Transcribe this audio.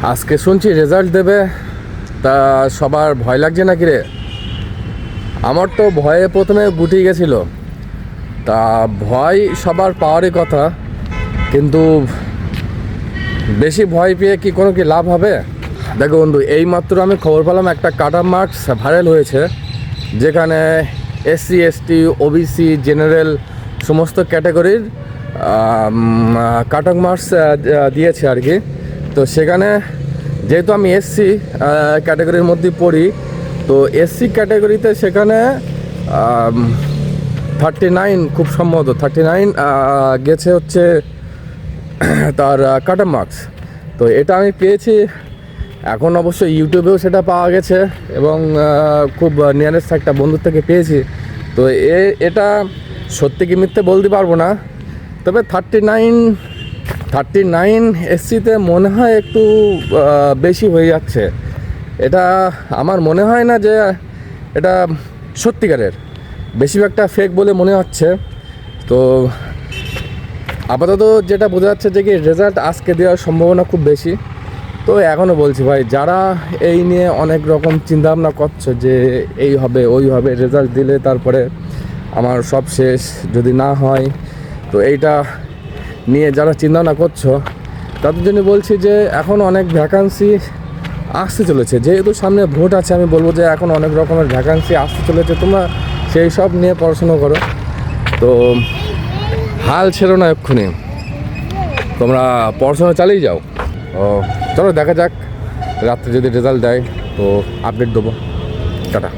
আজকে শুনছি রেজাল্ট দেবে, তা সবার ভয় লাগছে নাকি রে? আমার তো ভয়ে প্রথমে গুটি গেছিলো। তা ভয় সবার পাওয়ারই কথা, কিন্তু বেশি ভয় পেয়ে কি কোনো কি লাভ হবে? দেখো বন্ধু, এইমাত্র আমি খবর পেলাম একটা কাট অফ মার্কস ভাইরাল হয়েছে, যেখানে এসসি এসটি ওবিসি জেনারেল সমস্ত ক্যাটাগরির কাট অফ মার্কস দিয়েছে আর কি। তো সেখানে যেহেতু আমি এসসি ক্যাটাগরির মধ্যে পড়ি, তো এসসি ক্যাটাগরিতে সেখানে 39, খুব সম্ভবত 39 গেছে হচ্ছে তার কাট অফ মার্কস। তো এটা আমি পেয়েছি, এখন অবশ্য ইউটিউবেও সেটা পাওয়া গেছে এবং খুব নিয়ারেস্ট একটা বন্ধুর থেকে পেয়েছি। তো এটা সত্যি কি মিথ্যে বলতে পারবো না, তবে 39 এসসিতে মনে হয় একটু বেশি হয়ে যাচ্ছে। এটা আমার মনে হয় না যে এটা সত্যিকারের, বেশিরভাগটা ফেক বলে মনে হচ্ছে। তো আপাতত যেটা বোঝা যাচ্ছে যে কি রেজাল্ট আজকে দেওয়ার সম্ভাবনা খুব বেশি। তো এখনও বলছি ভাই, যারা এই নিয়ে অনেক রকম চিন্তাভাবনা করছো যে এই হবে ওই হবে, রেজাল্ট দিলে তারপরে আমার সব শেষ যদি না হয়, তো এইটা নিয়ে যারা চিন্তাভাবনা করছো তাদের জন্য বলছি যে এখন অনেক ভ্যাকান্সি আসতে চলেছে। যেহেতু সামনে ভোট আছে, আমি বলবো যে এখন অনেক রকমের ভ্যাকান্সি আসতে চলেছে, তোমরা সেই সব নিয়ে পড়াশুনো করো। তো হাল ছেড়ো না, এক্ষুনি তোমরা পড়াশোনা চালিয়ে যাও। ও চলো দেখা যাক, রাত্রে যদি রেজাল্ট দেয় তো আপডেট দেবো। টাটা।